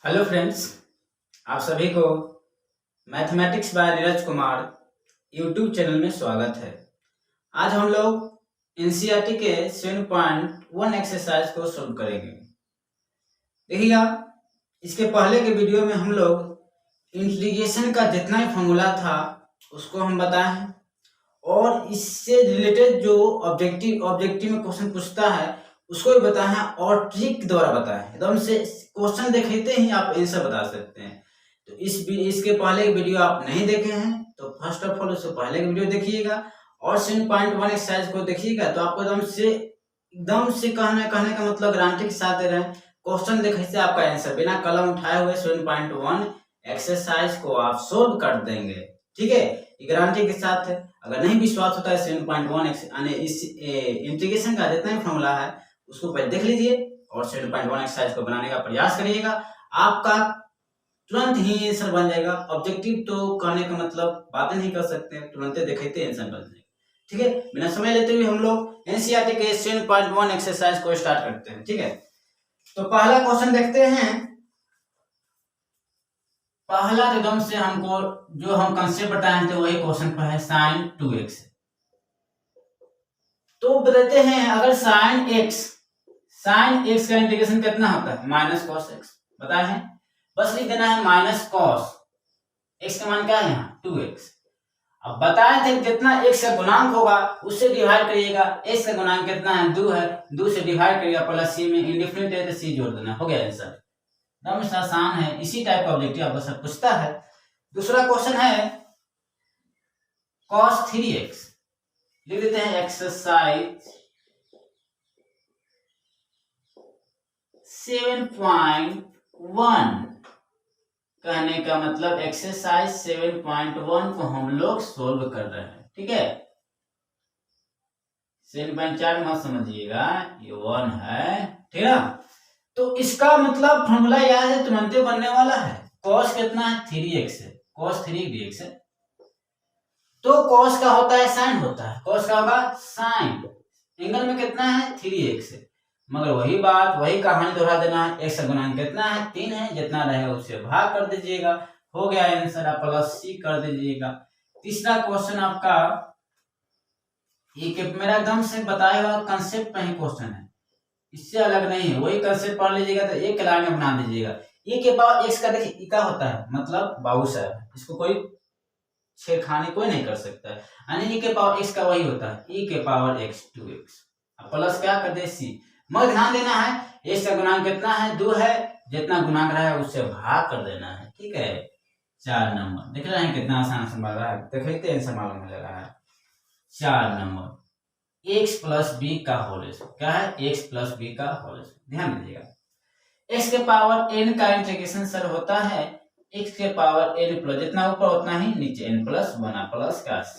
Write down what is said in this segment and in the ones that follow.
Hello friends, आप सभी को mathematics bye Neeraj Kumar YouTube channel में स्वागत है। आज हम लोग एनसीईआरटी के 7.1 एक्सरसाइज को सॉल्व करेंगे। देखिएगा, इसके पहले के वीडियो में हम लोग इंटीग्रेशन का जितना भी फॉर्मूला था उसको हम बताए हैं और इससे रिलेटेड जो ऑब्जेक्टिव में क्वेश्चन पूछता है उसको भी बताया है और ट्रिक द्वारा बताया है। एकदम से क्वेश्चन देखते ही आप आंसर बता सकते हैं। तो इसके पहले की वीडियो आप नहीं देखे हैं तो फर्स्ट ऑफ ऑल उससे पहले की वीडियो देखिएगा और 7.1 एक्सरसाइज को देखिएगा तो आपको एकदम से कहने का मतलब गारंटी के साथ दे रहे हैं। क्वेश्चन देखे से आपका आंसर बिना कलम उठाए हुए 7.1 एक्सरसाइज को आप सोल्व कर देंगे। ठीक है, गारंटी के साथ है। अगर नहीं विश्वास होता है 7.1 यानी इस इंटीग्रेशन का जितना भी फॉर्मूला है उसको पहले देख लीजिए और 7.1 एक्सरसाइज को बनाने का प्रयास करिएगा। आपका तुरंत ही आंसर बन जाएगा। ऑब्जेक्टिव तो कहने का मतलब बातें नहीं कर सकते, तुरंत देखते आंसर बन जाएगा। ठीक है, बिना समय लेते हुए हम लोग एनसीईआरटी के 7.1 एक्सरसाइज को स्टार्ट करते हैं। ठीक है, तो पहला क्वेश्चन देखते हैं। पहला एकदम से हमको जो हम कंसेप्ट बताए थे वही क्वेश्चन पर है sin 2x। तो बताते हैं अगर sin x का इंटीग्रेशन कितना होता है माइनस कॉस एक्स बताए हैं। बस लिख देना है माइनस कॉस एक्स का मान क्या है यहाँ 2x। अब बताए थे जितना x का गुणांक होगा उससे डिवाइड करिएगा। x का गुणांक कितना है 2 है, 2 से डिवाइड करिएगा प्लस c में इंडिफरेंट है तो c जोड़ देना, हो गया आंसर। एकदम से आसान है। इसी टाइप का ऑब्जेक्टिव आपको सब पूछता है। दूसरा क्वेश्चन है cos 3x। लिख देते हैं एक्सरसाइज 7.1। कहने का मतलब एक्सरसाइज 7.1 को हम लोग सोल्व कर रहे हैं। ठीक है, 7.4 मत समझिएगा, ये 1 है। ठीक है, तो इसका मतलब फॉर्मूला याद है, तुरंत बनने वाला है। cos कितना है 3x है, cos 3dx है। तो cos का होता है sin होता है, cos का होगा sin। एंगल में कितना है 3x है, मगर वही बात वही कहानी दोहरा देना है। x का गुणांक कितना है 3 है, जितना रहेगा उससे भाग कर दीजिएगा, हो गया आंसर। आप प्लस c कर दीजिएगा। तीसरा क्वेश्चन आपका ये मेरा एकदम से बताया हुआ कंसेप्ट पे ही क्वेश्चन है, इससे अलग नहीं है। वही कंसेप्ट पढ़ लीजिएगा तो एक लाइन में बना दीजिएगा। e के पावर x का देखिए e का होता है मतलब बाबू साहब, इसको कोई छेड़खानी कोई नहीं कर सकता है। यानी e के पावर x का वही होता है e के पावर x 2x। अब प्लस क्या कर दे c। मगर ध्यान देना है x का गुणांक कितना है 2 है, जितना गुणांक रहा है उससे भाग कर देना है। ठीक है, 4 नंबर देख रहे हैं कितना आसान संभाल रहा है, देखते हैं मालूम हो रहा है। 4 नंबर x प्लस बी का होल स्क्वायर क्या है x प्लस बी का होल स्क्वायर। ध्यान दीजिएगा x के पावर n का इंटीग्रेशन सर होता है x के पावर n प्लस जितना ऊपर उतना ही नीचे n प्लस 1 प्लस का c।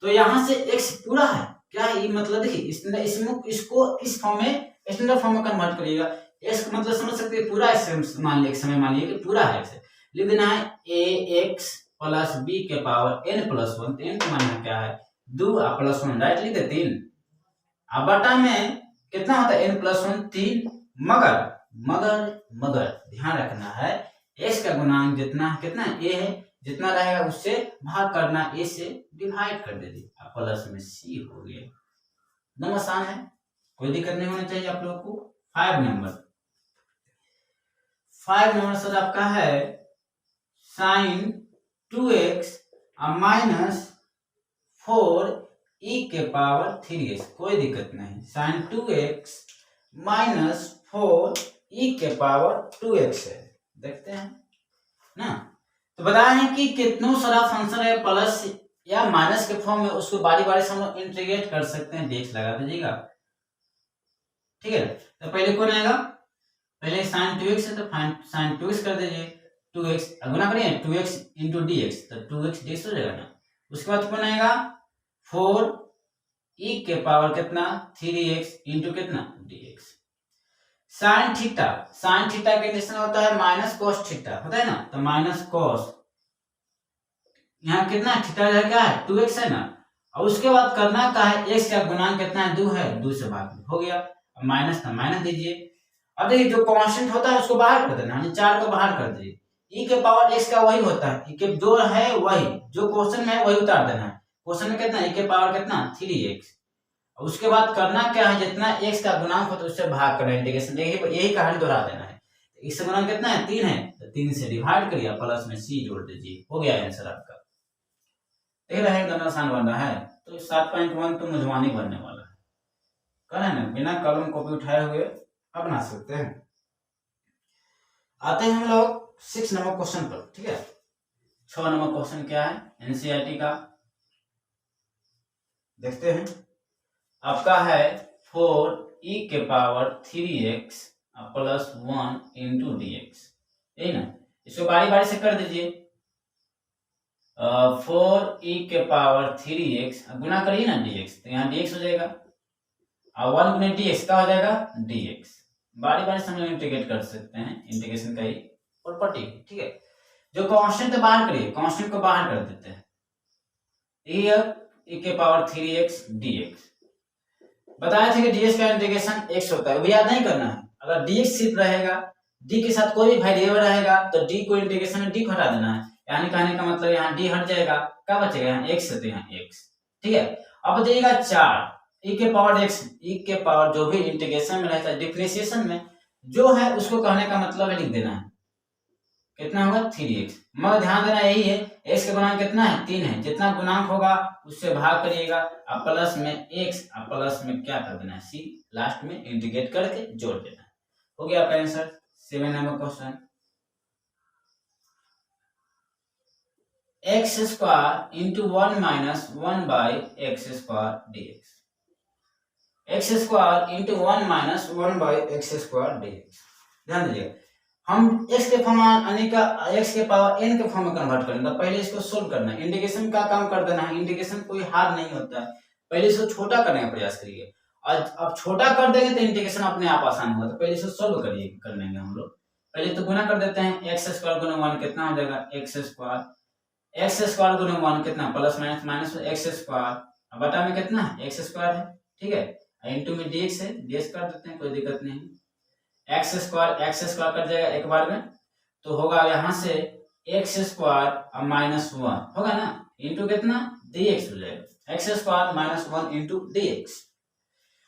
तो यहाँ से x पूरा है क्या ये मतलब देखिए इसको इस फॉर्म में स्टैंडर्ड फॉर्म में कन्वर्ट करिएगा। x का मतलब समझ सकते हैं पूरा x मान लिया, समय मान लिया कि पूरा है x। लिख देना है ax प्लस b के पावर n प्लस 1। n का मान क्या है 2 प्लस 1 राइट लिख दे 3। अब बटा में कितना होता है n प्लस 1 3। मगर ध्यान रखना है x का गुणांक जितना कितना a है, जितना रहेगा उससे भाग करना, a से डिवाइड कर दीजिए, प्लस में c हो गया। एकदम आसान है, कोई दिक्कत नहीं होनी चाहिए आप लोग को। 5 नंबर सर आपका है sin 2x माइनस 4 e के पावर 3x। कोई दिक्कत नहीं, sin 2x माइनस 4 e के पावर 2x है। देखते हैं ना, तो बताया है कि कितनों सारा फंक्शन है प्लस या माइनस के फॉर्म में, उसको बारी बारी से हम लोग इंटीग्रेट कर सकते हैं। डेक्स लगा दीजिएगा। ठीक है, तो पहले कौन आएगा, पहले sin 2x है तो sin 2x कर दीजिए, 2x गुना करिए 2x इंटू dx तो 2x dx हो जाएगा ना। उसके बाद कौन आएगा 4 e के पावर कितना 3x इंटू कितना dx। sin थीटा का इंटीग्रेशन होता है माइनस cos थीटा होता है ना, तो माइनस cos यहाँ कितना थीटा है क्या है 2x है ना। और उसके बाद करना क्या है x का गुणांक कितना है 2 है, 2 से भाग हो गया। माइनस ना माइनस दीजिए, अब देखिए जो कांस्टेंट होता है उसको बाहर कर देना, यानी 4 को बाहर कर दीजिए। e के पावर x का वही होता है, e के जो है वही, जो क्वेश्चन में है वही उतार देना है। क्वेश्चन में कितना e के पावर कितना 3x। उसके बाद करना क्या है, जितना x का गुणांक होता है उससे भाग करना है, इंटीग्रेशन देखिए यही कहानी दोहरा देना है। इससे गुणांक कितना है 3 है, तो 3 से डिवाइड करिए, प्लस में c जोड़ दीजिए, हो गया आंसर आपका। देख रहे हैं कितना आसान बन रहा है। तो 7.1 तो मुझवानी बनने वाला है, कर है ना, बिना कलम कॉपी उठाए हुए अब बना सकते हैं। आते हैं हम लोग 6 नंबर क्वेश्चन पर, ठीक है। 6 नंबर क्वेश्चन क्या है एनसीईआरटी का, देखते हैं। आपका है 4e के power 3x plus 1 into dx, यही ना। इसको बारी बारी से कर दीजिए। 4e के पावर 3x गुना करिए ना dx, तो यहाँ dx हो जाएगा, और 1 गुना dx का हो जाएगा dx। बारी बारी से हम लोग इंटीग्रेट कर सकते हैं, इंटीग्रेशन का ही प्रॉपर्टी, ठीक है। जो कांस्टेंट है बाहर करिए, कांस्टेंट को बाहर कर देते हैं। e के पावर 3x dx, बताया था कि dx का इंटीग्रेशन x होता है, वो याद नहीं करना है। अगर dx सिर्फ रहेगा, d के साथ कोई भी वेरिएबल रहेगा तो d को इंटीग्रेशन में d को हटा देना है, यानी कहने का मतलब यहाँ d हट जाएगा, क्या बचेगा यहाँ x है, तो यहाँ x, ठीक है। अब बताइएगा 4 e के पावर x, e के पावर जो भी इंटीग्रेशन में रहता है, डिफरेंशिएशन में जो है उसको कहने का मतलब है लिख देना है, कितना होगा 3x। मगर ध्यान देना यही है, x का गुणांक कितना है 3 है, जितना गुणांक होगा उससे भाग करिएगा, अब प्लस में x, अब प्लस में क्या कर देना है c, लास्ट में इंटीग्रेट करके जोड़ देना है। हो गया आपका answer 7 number question. x square into 1 minus 1 by x square dx, x square into 1 minus 1 by x square dx। ध्यान दीजिएगा, हम x के फॉर्म यानी का x के पावर n के फॉर्म में कन्वर्ट करेंगे, तो पहले इसको सोल्व करना है, इंटीग्रेशन का काम कर देना है। इंटीग्रेशन कोई हार्ड नहीं होता है, पहले इसको छोटा करने का प्रयास करिए, और अब छोटा कर देंगे तो इंटीग्रेशन अपने आप आसान होगा। तो पहले इसको सोल्व करिए, कर लेंगे हम लोग। पहले तो गुना कर देते हैं, x स्क्वायर गुना 1 कितना हो जाएगा x स्क्वायर गुना 1 कितना plus minus minus x square, अब बटा में कितना है x स्क्वायर है, ठीक है, इंटू में dx है, dx कर देते हैं, कोई दिक्कत नहीं। एक्स स्क्वायर कट जाएगा एक बार में, तो होगा यहाँ से एक्स स्क्वायर माइनस 1 होगा ना, इंटू कितना dx हो जाएगा, x square minus 1 into dx।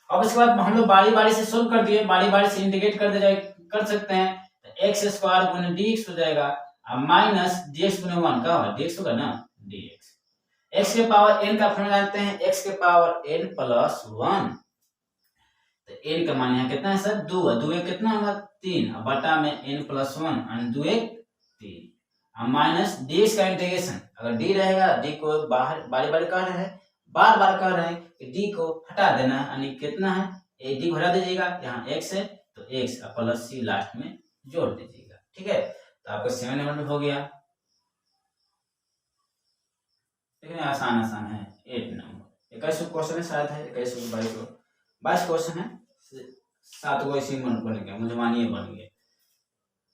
अब इसके बाद हम लोग बारी बारी से सोल्व कर दिए, बारी बारी से इंटीग्रेट कर दे जाए कर सकते हैं, तो एक्स स्क्वायर गुना dx हो जाएगा, अब माइनस dx गुना 1 का होगा dx होगा ना dx। x के पावर n का फॉर्मूला जानते हैं, x के पावर n प्लस 1, तो n का मान यहाँ कितना है सर 2 है, 2 एक कितना होगा 3, अब बटा में n प्लस 1 और 2 एक 3, अब माइनस dx का इंटीग्रेशन, अगर d रहेगा d को बाहर बारी बारी कर रहे हैं, बार बार कर रहे हैं कि d को हटा देना है, यानी कितना है d को हटा दीजिएगा, यहाँ x है तो x प्लस c लास्ट में जोड़ दीजिएगा, ठीक है। तो आपका 7 नंबर हो गया, ठीक है, आसान आसान है। 8 नंबर 21 क्वेश्चन है शायद है, 21 22 क्वेश्चन है, 7 को इसी में बन गया, मुझे बन गया।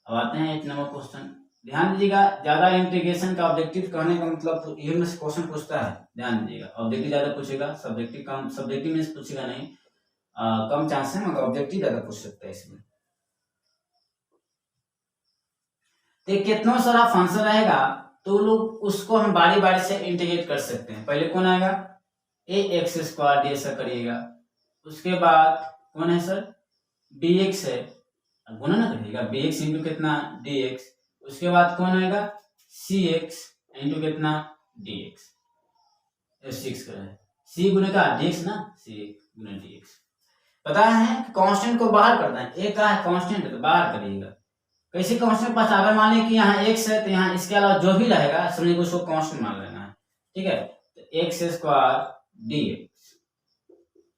अब आते हैं 8 नंबर क्वेश्चन, ध्यान दीजिएगा, ज्यादा इंटीग्रेशन का ऑब्जेक्टिव कहने का मतलब ये में क्वेश्चन पूछता है, ध्यान दीजिएगा, ऑब्जेक्टिव ज्यादा पूछेगा, सब्जेक्टिव कम, सब्जेक्टिव में पूछेगा नहीं, कम चांस है, मगर ऑब्जेक्टिव ज्यादा पूछ सकता है इसमें। तो कितना सारा फंक्शन रहेगा तो लोग उसको हम बारी बारी से इंटीग्रेट कर सकते हैं। पहले कौन आएगा ए एक्स स्क्वायर डी ऐसा करिएगा, उसके बाद कौन है सर डी एक्स है, गुना ना करिएगा बी एक्स इंटू कितना डी एक्स, उसके बाद कौन आएगा सी एक्स इंटू कितना डी एक्स, सिक्स का है सी गुना का डी एक्स ना, सी गुना डी एक्स। पता है कांस्टेंट को बाहर करना है, ए का है कांस्टेंट तो बाहर करिएगा। कैसे कांस्टेंट पास, अगर मान लें कि यहाँ x है तो यहाँ इसके अलावा जो भी रहेगा समझिए उसको कांस्टेंट मान लेना है, ठीक है। तो x square D x,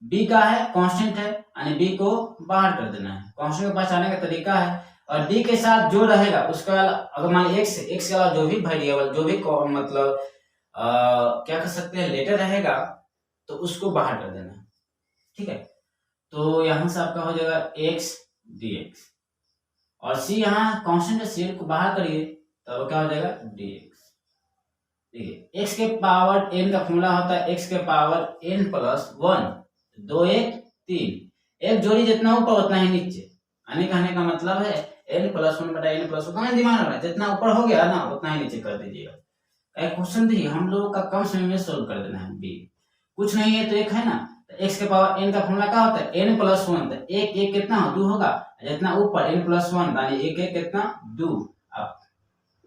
b का है कांस्टेंट है यानी b को बाहर कर देना है, कांस्टेंट को पहचानने का तरीका है। और d के साथ जो रहेगा उसका अगर मान लीजिए x के अलावा जो भी वेरिएबल जो भी मतलब क्या कर सकते हैं लेटर रहेगा तो उसको बाहर कर देना है, ठीक है। तो यहाँ से आपका हो जाएगा x dx और c यहाँ कांस्टेंट है, c को बाहर करिए तो क्या हो जाएगा dx। देखिए x के पावर n का फॉर्मूला होता है x के पावर n प्लस 1, 2 1 3, एक जोड़ी जितना ऊपर उतना ही नीचे, यानी कहने का मतलब है n+1/n+1, कहाँ दिमाग लगा, जितना ऊपर हो गया ना उतना ही नीचे कर दीजिएगा। एक क्वेश्चन देखिए, हम लोगों का कम समय में सोल्व कर देना है बी, कुछ नहीं है तो एक है ना, तो x के पावर n का फॉर्मूला क्या होता है, n+1, तो एक एक कितना 2 होगा, जितना ऊपर n+1 यानी एक एक कितना 2। अब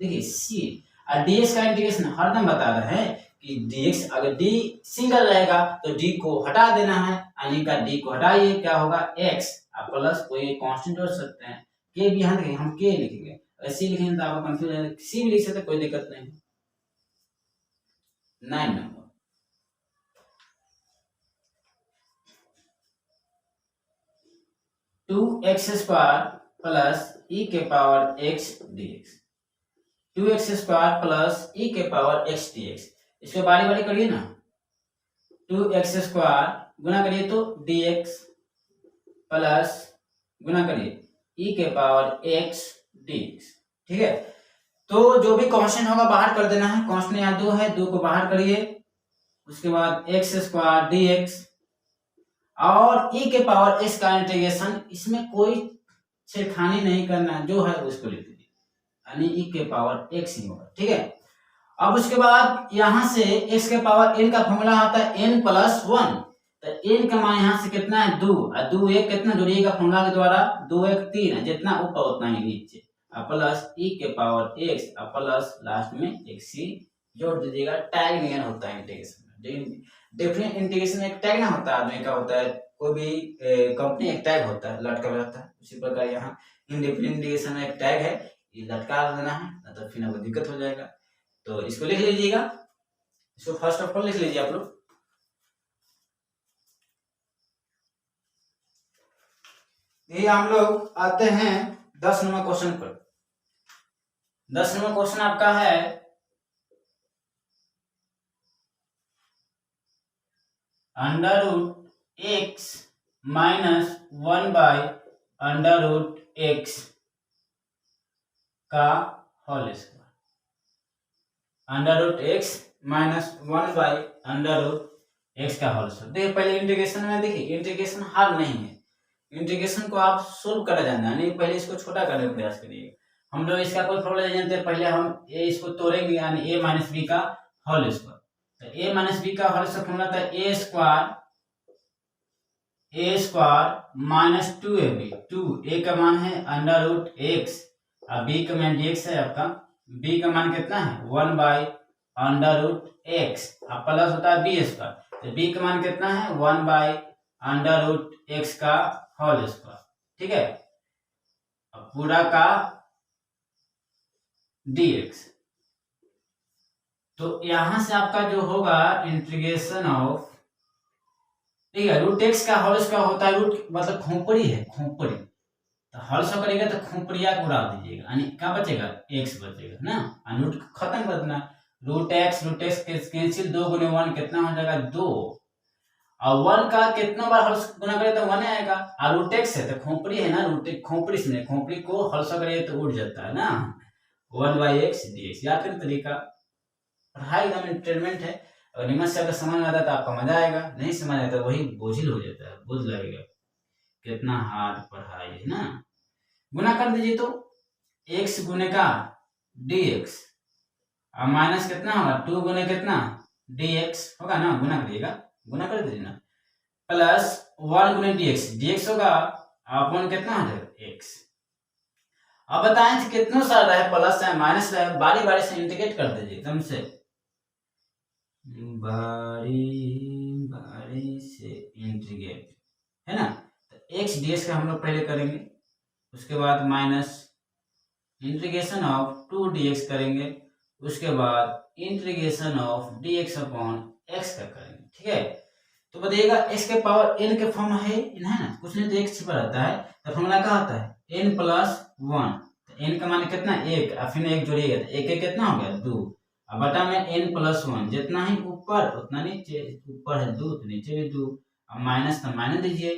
देखिए सी और dx का इंटीग्रेशन हरदम बता रहे हैं कि dx अगर d सिंगल रहेगा तो d को हटा देना है, यानी का d को हटाइए क्या होगा x, आप प्लस कोई कांस्टेंट जोड़ सकते हैं, k भी यहाँ देखिए हम k लिखेंगे, ऐसे लिखेंगे तो आपको कंफ्यूज है, सी भी लिख सकते कोई दिक्कत नहीं। 9 नंबर 2x² प्लस e के power x dx, 2x² plus e के पावर x dx, इसको बारी बारी करिए ना, 2x² गुना करिए तो dx प्लस गुना करिए e के पावर x dx, ठीक है। तो जो भी कांस्टेंट होगा बाहर कर देना है, कांस्टेंट यहाँ 2 है, 2 को बाहर करिए, उसके बाद x² dx और e के पावर x का इंटीग्रेशन, इसमें कोई छेड़खानी नहीं करना, जो है उसको लिख दीजिए, यानी e के पावर x ही होगा, ठीक है। अब उसके बाद यहाँ से x के पावर n का फॉर्मूला आता है n+1, तो n का मान यहाँ से कितना है 2, और 2 1 कितना जोड़िएगा फॉर्मूला के द्वारा, 2 1 3 है, जितना ऊपर उतना ही नीचे, और प्लस e के पावर x और प्लस लास्ट में एक c जोड़ दीजिएगा। टैग नहीं होता है इंटीग्रेशन में, डिफरेंट इंटीग्रेशन में एक टैग ना होता है, आदमी का होता है, कोई भी कंपनी एक टैग होता है, लटका रहता है, उसी प्रकार यहाँ इंडिफरेंट इंटीग्रेशन में एक टैग है, ये लटका देना है, तो फिर आपको दिक्कत हो जाएगा। तो इसको लिख लीजिएगा, इसको फर्स्ट ऑफ ऑल लिख लीजिए आप लोग। ये हम लोग आते हैं 10 नंबर क्वेश्चन पर। 10 नंबर क्वेश्चन आपका है √x - 1/√x का होल स्क्वायर, √x - 1/√x का होल स्क्वायर। देखिए पहले इंटीग्रेशन में, देखिए इंटीग्रेशन हार्ड नहीं है, इंटीग्रेशन को आप सोल्व करा जाना है, नहीं पहले इसको छोटा करने का प्रयास करिए। हम लोग इसका कोई फॉर्मूला जानते हैं, पहले हम a इसको तोड़ेंगे, यानी a - b का होल स्क्वायर, तो a - b का होल स्क्वायर फॉर्मूला था a² - 2ab, 2 a का मान है √x और b का मान dx है आपका, b का मान कितना है 1/√x और प्लस होता है b², तो b का मान कितना है 1/√x का होल स्क्वायर, ठीक है, पूरा का dx। तो यहां से आपका जो होगा इंटीग्रेशन ऑफ, ठीक है, √x का होल स्क्वायर होता है, रूट मतलब खोपड़ी है, खोपड़ी, तो होल स्क्वायर करेगा तो खोपड़िया को उड़ा दीजिएगा, यानी क्या बचेगा x बचेगा ना, और रूट खत्म कर देना, √x कैंसिल, 2 × 1 कितना हो जाएगा 2, और 1 का कितना बार होल गुना करे तो 1 आएगा, और √x है तो खोपड़ी है ना, खोपड़ी से खोपड़ी को होल स्क्वायर करे तो उड़ जाता है ना, 1/x dx। याद करें तरीका, पढ़ाई एकदम इंटरटेनमेंट है, अगर निमन से अगर समझ में आता है तो आपका मजा आएगा, नहीं समझ आता वही बोझिल हो जाता है, बोझ लगेगा, कितना हार्ड पढ़ाई है ना। गुना कर दीजिए तो x गुने का dx और माइनस कितना होगा 2 गुने कितना dx होगा ना, गुना करिएगा, गुना कर दीजिए ना, प्लस 1 गुने dx होगा, अपन कितना हो जाएगा x। अब बताएं कि कितना सारा है, प्लस है माइनस है, बारी बारी से इंटीग्रेट कर दीजिए, एकदम से बारी बारी से इंटीग्रेट, है ना। तो x dx का हम लोग पहले करेंगे, उसके बाद माइनस इंटीग्रेशन ऑफ 2 dx करेंगे, उसके बाद integration of dx upon x का करेंगे, ठीक है। तो बताइएगा x के पावर n के फॉर्म है ना, कुछ नहीं तो x छिपा रहता है, तो फॉर्मूला क्या होता है n + 1, तो n का मान कितना 1 और फिर 1 जोड़िएगा तो 1 कितना हो गया 2, अब बटा में n + 1, जितना ही ऊपर उतना नीचे, ऊपर है 2 तो नीचे भी 2, अब माइनस तो माइनस दीजिए,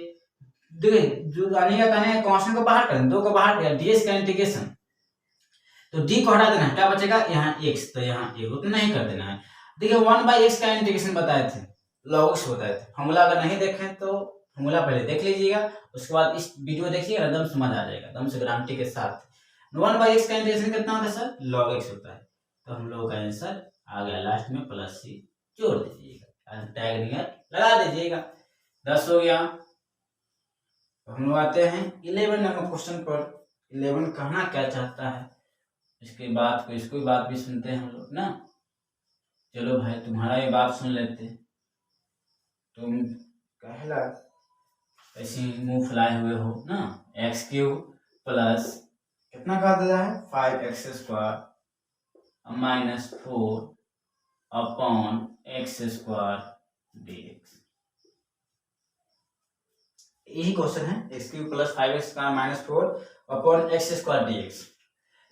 देखिए जो आने का कहना है कांस्टेंट को बाहर करें, 2 को बाहर किया, ds का इंटीग्रेशन, तो d को हटा देना है, क्या बचेगा यहाँ x, तो यहाँ a उतना ही कर देना है। देखिए 1/x का इंटीग्रेशन बताए थे, log x बताए थे, फॉर्मूला अगर नहीं देखें तो फॉर्मूला पहले देख लीजिएगा, उसके बाद इस वीडियो देखिएगा, एकदम समझ आ जाएगा, एकदम से गारंटी के साथ। 1/x का इंटीग्रेशन कितना होता है सर? log x होता है। तो हम लोग का आंसर आ गया लास्ट में प्लस सी जोड़ दीजिएगा, टैग नियर लगा दीजिएगा। 10 हो गया। तो हम लोग आते हैं 11 नंबर क्वेश्चन पर। 11 कहना क्या चाहता है, इसके बाद को इसको बात भी सुनते हैं हम लोग ना। चलो भाई तुम्हारा ये बात सुन लेते हैं। तुम कहला ऐसे मुंह फुलाए हुए हो ना। एक्स क्यूब प्लस कितना कहा दिया है 5x² minus 4 upon x² dx। यही क्वेश्चन है, x cube plus 5x² minus 4 upon x² dx।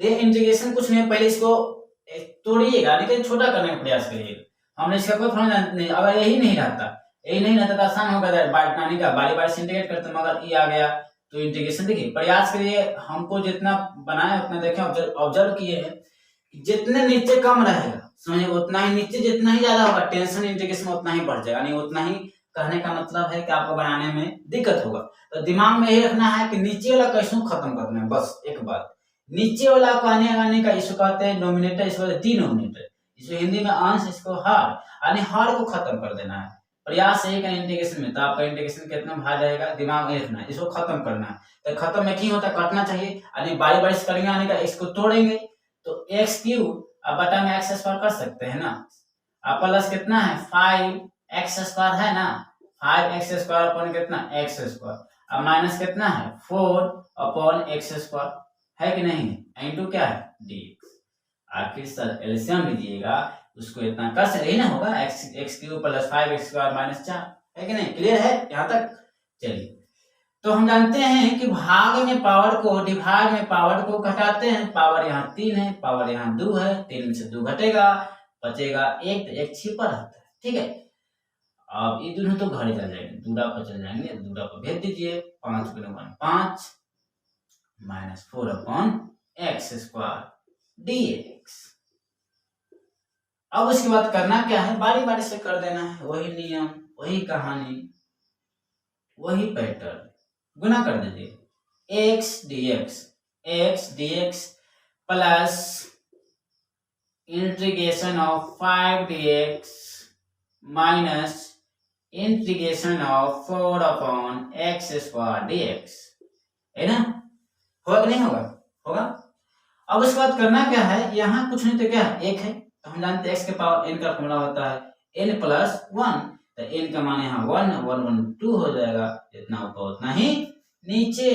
ये इंटीग्रेशन कुछ नहीं है, पहले इसको तोड़िएगा, लेकिन छोटा करने का प्रयास करिएगा। हमने इसका कोई फॉर्मूला नहीं, अगर यही नहीं रहता तो आसान होगा बांटने का, बारी बारी से इंटीग्रेट करते, मगर ये आ गया तो इंटीग्रेशन देखिए प्रयास करिए, हमको जितना बनाए उतना देखें, ऑब्जर्व किए हैं जितने नीचे कम रहेगा समझिए उतना ही नीचे, जितना ही ज्यादा होगा टेंशन इंटीग्रेशन उतना ही बढ़ जाएगा, यानी उतना ही कहने का मतलब है कि आपको बनाने में दिक्कत होगा। तो दिमाग में यही रखना है कि नीचे वाला कैसे खत्म करना है, बस एक बात। नीचे वाला को आने का इसको कहते हैं नोमिनेटर, इसको डिनोमिनेटर, इसको हिंदी में अंश, इसको हार, यानी हार को खत्म कर देना है। प्रयास यही का इंटीग्रेशन में, तो आपका इंटीग्रेशन कितना भाग जाएगा दिमाग में रखना है, इसको खत्म करना है। तो खत्म में क्यों होता है, काटना चाहिए, यानी बारी बारी से करेंगे, आने का इसको तोड़ेंगे तो एक्स क्यूब अब बटा में एक्स स्क्वायर कर सकते हैं ना। अब प्लस कितना है 5x² है ना, 5x² अपॉन कितना x², अब माइनस कितना है 4 अपॉन x² है कि नहीं, इनटू क्या है dx। आखिर सर एलसीएम लीजिएगा, उसको इतना कर सके ना होगा, x cube plus 5x² minus 4 है कि नहीं, क्लियर है यहाँ तक। चलिए तो हम जानते हैं कि भाग में पावर को, डिवाइड में पावर को घटाते हैं, पावर यहाँ 3 है, पावर यहाँ 2 है, 3 में से 2 घटेगा, बचेगा 1, तो 1 छिपा रहता है, ठीक है। अब ये दोनों तो घर चल जाएंगे, दूरा पर चल जाएंगे, दूरा पर भेज दीजिए, 5 × 1 5 माइनस 4 अपॉन x² dx। अब उसके बाद करना क्या है, बारी बारी से कर देना है, वही नियम, वही कहानी, वही पैटर्न, गुना कर दीजिए x dx plus integration of 5 dx minus integration of 4 upon x² dx, है ना। होगा कि नहीं होगा, होगा। अब उसके बाद करना क्या है, यहाँ कुछ नहीं तो क्या है, एक है, तो हम जानते हैं x के पावर n का फॉर्मूला होता है n प्लस 1, तो n का मान यहाँ 1 1 1 2 हो जाएगा, जितना ऊपर उतना ही नीचे।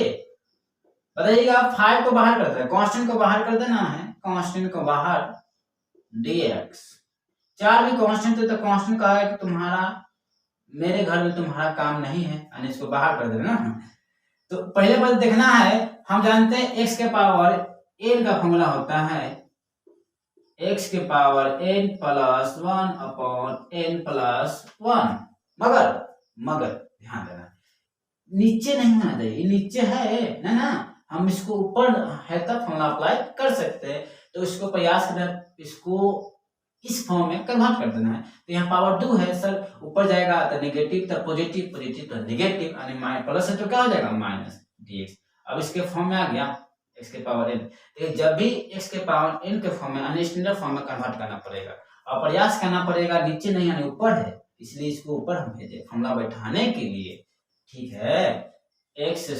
बताइएगा 5 को बाहर करते हैं, कांस्टेंट को बाहर कर देना है, कांस्टेंट को बाहर dx। 4 भी कांस्टेंट है, तो कांस्टेंट कहा है कि तुम्हारा, मेरे घर में तुम्हारा काम नहीं है, यानी इसको बाहर कर देना ना। तो पहले बात देखना है, हम जानते हैं x के पावर n का फॉर्मूला होता है x के power n plus 1 upon n plus 1, मगर ध्यान देना नीचे नहीं होना चाहिए, नीचे है ना, हम इसको ऊपर है तब फॉर्मूला अप्लाई कर सकते हैं। तो इसको प्रयास करना, इसको इस फॉर्म में कन्वर्ट कर देना है। तो यहाँ पावर 2 है सर, ऊपर जाएगा तो नेगेटिव, तो पॉजिटिव, पॉजिटिव तो नेगेटिव, यानी माइनस प्लस है तो क्या हो जाएगा माइनस dx। अब इसके फॉर्म में आ गया x के पावर n, तो जब भी x के पावर n के फॉर्म में, यानी स्टैंडर्ड फॉर्म में कन्वर्ट करना पड़ेगा, और प्रयास करना पड़ेगा, नीचे नहीं यानी ऊपर है, इसलिए इसको ऊपर हम भेजे फॉर्मूला बैठाने के लिए, ठीक है। x²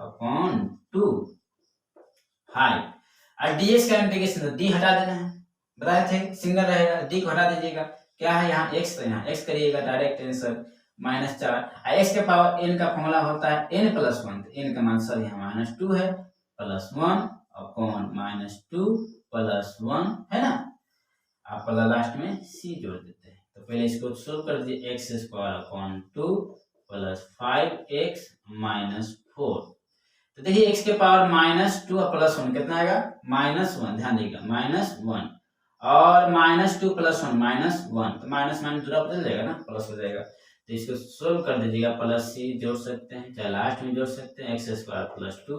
अपॉन 2 हाई, और dx का इंटीग्रेशन d हटा देना है, बताए थे सिंगल रहेगा, d को हटा दीजिएगा, क्या है यहाँ x, तो यहाँ x करिएगा, डायरेक्ट आंसर -4। x के पावर n का फॉर्मूला होता है n प्लस 1, तो n का मान सर यहाँ -2 है, प्लस 1 अपॉन -2 प्लस 1 है ना। आप लास्ट में c जोड़ देते हैं, तो पहले इसको सोल्व कर दीजिए, x² upon 2 plus 5x minus 4। तो देखिए x के पावर -2 और प्लस 1 कितना आएगा -1, ध्यान दीजिएगा -1, और -2 प्लस 1 -1, तो माइनस माइनस दूरा बदल जाएगा ना, प्लस हो जाएगा। तो इसको सोल्व कर दीजिएगा, प्लस c जोड़ सकते हैं, चाहे लास्ट में जोड़ सकते हैं, x² plus 2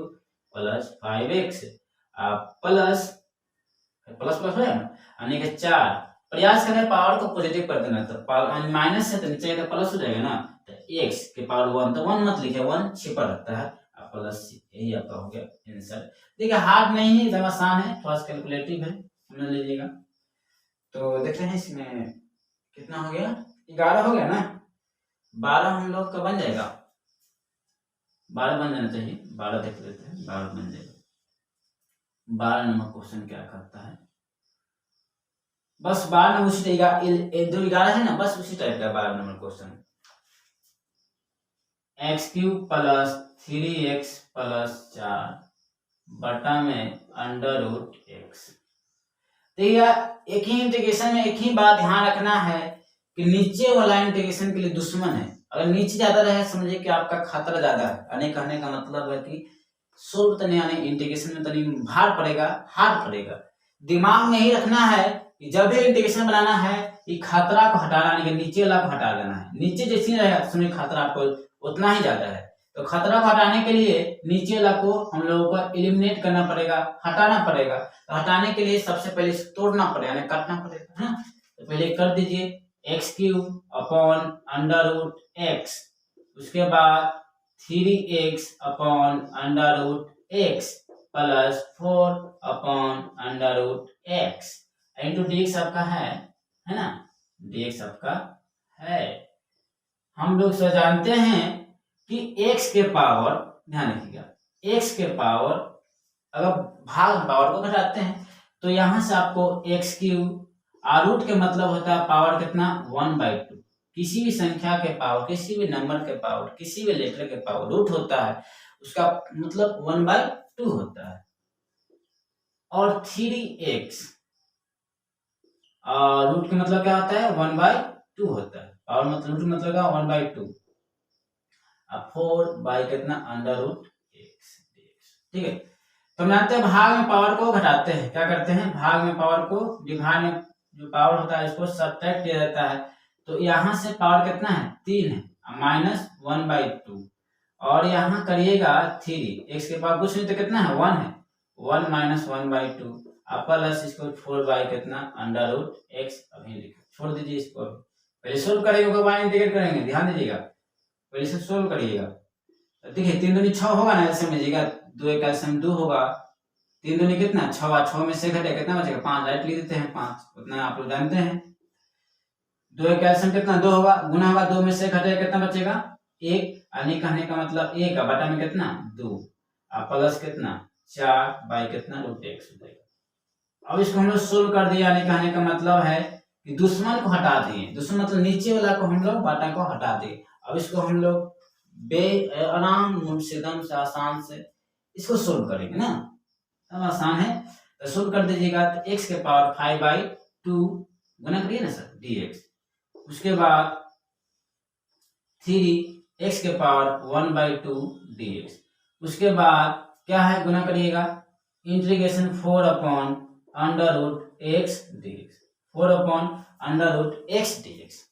plus 5x plus plus plus है ना, यानी कि 4। प्रयास करें पावर को पॉजिटिव कर देना, तो माइनस है तो नीचे का प्लस हो जाएगा ना, तो एक्स के पावर 1, तो 1 मत लिखे, 1 छिपा रहता है, प्लस यही आपका हो गया आंसर। देखिए हार्ड नहीं है, एकदम आसान है, थोड़ा सा कैलकुलेटिव है, समझ लीजिएगा। तो देखते हैं इसमें कितना हो गया, 11 हो गया ना, 12 हम लोग का बन जाएगा, 12 बन जाना चाहिए, 12 देख लेते हैं, 12 बन जाएगा। 12 नंबर क्वेश्चन क्या करता है, बस 12 में उसी टाइप जो 11 है ना, बस उसी टाइप का 12 number question. X cube plus 3x plus 4 बटा में अंडर रूट एक्स। तो यह एक ही इंटीग्रेशन में एक ही बात ध्यान रखना है कि नीचे वाला इंटीग्रेशन के लिए दुश्मन है, अगर नीचे ज्यादा रहे समझिए कि आपका खतरा ज्यादा है। आने कहने का मतलब है कि सोल्व तने आने इंटीग्रेशन में तनी भार पड़ेगा, हार्ड पड़ेगा। दिमाग में ही रखना है कि जब भी इंटीग्रेशन बनाना है ये खतरा को हटाना नहीं, नीचे वाला को हटा देना है। नीचे जैसे रहेगा समझिए खतरा आपको उतना ही ज्यादा है, तो खतरा को हटाने के लिए नीचे वाला को हम लोगों को एलिमिनेट करना पड़ेगा, हटाना पड़ेगा। तो हटाने के लिए सबसे पहले तोड़ना पड़ेगा, यानी काटना पड़ेगा, है ना। तो पहले कर दीजिए x cube upon under root x, उसके बाद 3x upon under root x plus 4 upon under root x into dx आपका है ना, dx आपका है। हम लोग से जानते हैं कि x के पावर, ध्यान रखिएगा, x के पावर अगर भाग पावर को घटाते हैं तो यहां से आपको एक्स क्यूब, रूट के मतलब होता है पावर कितना 1/2। किसी भी संख्या के पावर, किसी भी नंबर के पावर, किसी भी लेटर के पावर रूट होता है, उसका मतलब 1/2 होता है। और 3x रूट का मतलब क्या होता है 1/2 होता है, पावर मतलब रूट मतलब क्या 1/2, अब 4 बाई कितना अंडर रूट एक्स, ठीक है। तो हम जानते हैं भाग में पावर को घटाते हैं, क्या करते हैं भाग में पावर को, डिवाइड में जो पावर होता है इसको सब्ट्रैक्ट किया जाता है। तो यहाँ से पावर कितना है 3 है, माइनस 1/2, और यहाँ करिएगा 3, एक्स के पावर कुछ नहीं तो कितना है 1 है, 1 माइनस 1/2, आप प्लस इसको 4 बाई कितना अंडर रूट एक्स। अभी लिखो, छोड़ दीजिए इसको, पहले सोल्व करेंगे उसके बाद इंटीग्रेट करेंगे, ध्यान दीजिएगा, पहले से सोल्व करिएगा। देखिए 3 दूनी 6 होगा ना, ऐसे समझिएगा, 2 एक एल्सियम 2 होगा, 3 दूनी कितना 6, 6 में से घटे कितना बचेगा 5, राइट लिख देते हैं 5, उतना आप लोग जानते हैं। 2 एक एल्सियम कितना 2 होगा, गुना होगा 2 में से घटे कितना बचेगा 1, आने कहने का मतलब 1 का बटा में कितना 2, अब प्लस कितना 4 बाई कितना रूट एक्स हो जाएगा। अब इसको हम लोग सोल्व कर दिया, आने कहने का मतलब है कि दुश्मन को हटा दिए, दुश्मन मतलब नीचे वाला को हम लोग बाटा को हटा दिए। अब इसको हम लोग आराम से एकदम से आसान से इसको सोल्व करेंगे ना, अब आसान है, तो सोल्व कर दीजिएगा। तो x के पावर 5/2 गुना करिए ना सर dx, उसके बाद 3x के पावर 1/2 dx, उसके बाद क्या है गुना करिएगा integration 4 upon under root x dx, 4 upon under root x dx।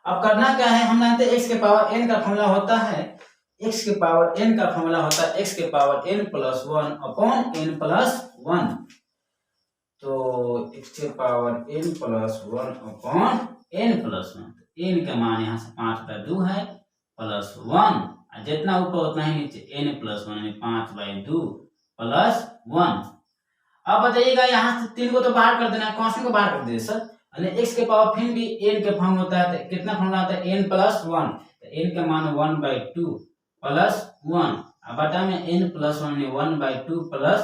अब करना क्या है, हम जानते हैं x के पावर n का फॉर्मूला होता है, x के पावर n का फॉर्मूला होता है x के power n plus 1 upon n plus 1। तो x के power n plus 1 upon n plus 1, n का मान यहाँ से 5/2 है प्लस 1, जितना ऊपर उतना ही नीचे n प्लस 1 यानी 5/2 प्लस 1। अब बताइएगा यहाँ से 3 को तो बाहर कर देना है, कौन से को बाहर कर दीजिए सर, x के पावर फिर भी n के फॉर्म होता है, तो कितना फॉर्मूला होता है n प्लस 1, तो n का मान 1/2 प्लस 1, बटा में n प्लस 1 में 1/2 प्लस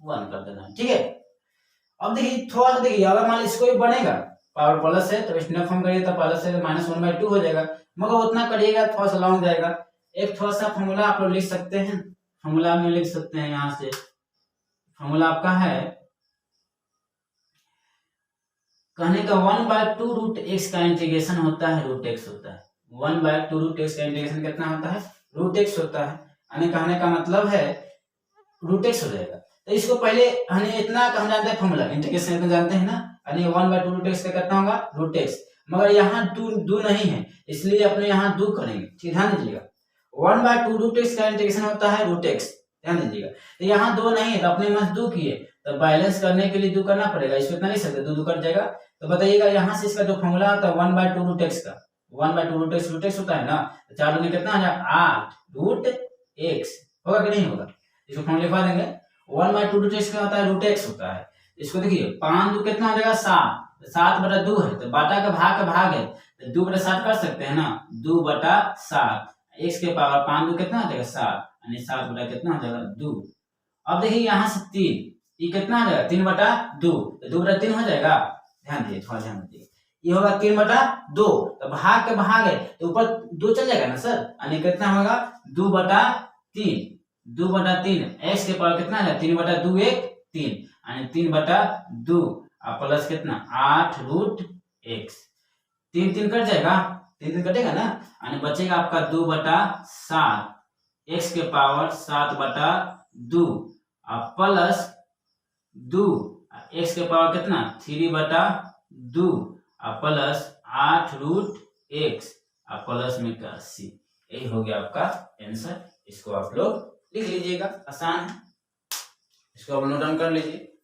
1 कर देना, ठीक है। अब देखिए थोड़ा सा देखिए, अगर मान इसको भी बनेगा पावर प्लस है तो स्टेप फॉर्म करिए तो प्लस है माइनस 1/2 हो जाएगा, मगर उतना करिएगा थोड़ा सा लॉन्ग जाएगा। एक थोड़ा सा फॉर्मूला आप लोग लिख सकते हैं, फॉर्मूला में लिख सकते हैं, यहाँ से फॉर्मूला आपका है कहने का 1/2 रूट एक्स का इंटीग्रेशन होता है रूट एक्स होता है, 1/2 रूट एक्स का इंटीग्रेशन कितना होता है रूट एक्स होता है, यानी कहने का मतलब है रूट एक्स हो जाएगा। तो इसको पहले हमें इतना हम जानते हैं फॉर्मूला इंटीग्रेशन इतना जानते हैं ना, यानी 1/2 रूट एक्स का कितना होगा रूट एक्स, मगर यहाँ दो नहीं है इसलिए अपने यहाँ 2 करेंगे, ठीक ध्यान दीजिएगा। 1/2 रूट एक्स का इंटीग्रेशन होता है रूट एक्स, ध्यान दीजिएगा। तो यहाँ 2 नहीं है तो अपने पास 2 किए, तो बैलेंस करने के लिए 2 करना पड़ेगा, इसको इतना नहीं सकते 2 कट जाएगा। तो बताइएगा यहाँ से इसका जो फॉर्मूला आता है 1/2 रूट एक्स का, 1/2 √x होता है ना, तो 4 दूनी कितना आ जाएगा 8 √x, होगा कि नहीं होगा? इसको हम लिखवा देंगे 1/2 क्या होता है √x होता है। इसको देखिए 5 दूनी कितना हो जाएगा 7, 7/2 है तो बाटा का भाग है तो 2/7 कर सकते हैं ना, 2/7 x के पावर 5 दूनी कितना हो जाएगा 7, यानी 7 बटा कितना हो जाएगा 2। अब देखिए यहाँ से 3, ये कितना हो जाएगा 3/2, तो 2/3 हो जाएगा। ध्यान दीजिए, थोड़ा ध्यान दीजिए, ये होगा 3/2, तो भाग के भाग है तो ऊपर 2 चल जाएगा ना सर, यानी कितना होगा 2/3, 2/3 x के पावर कितना है 3/2 1 3, यानी 3/2 और प्लस कितना 8 √x, 3 3 कट जाएगा, 3 3 कटेगा ना, यानी बचेगा आपका 2/7 x के पावर 7/2 और प्लस 2 x के पावर कितना 3/2 और प्लस 8 √x और प्लस में का c। यही हो गया आपका आंसर। इसको आप लोग लिख लीजिएगा, आसान है, इसको आप नोट डाउन कर लीजिए।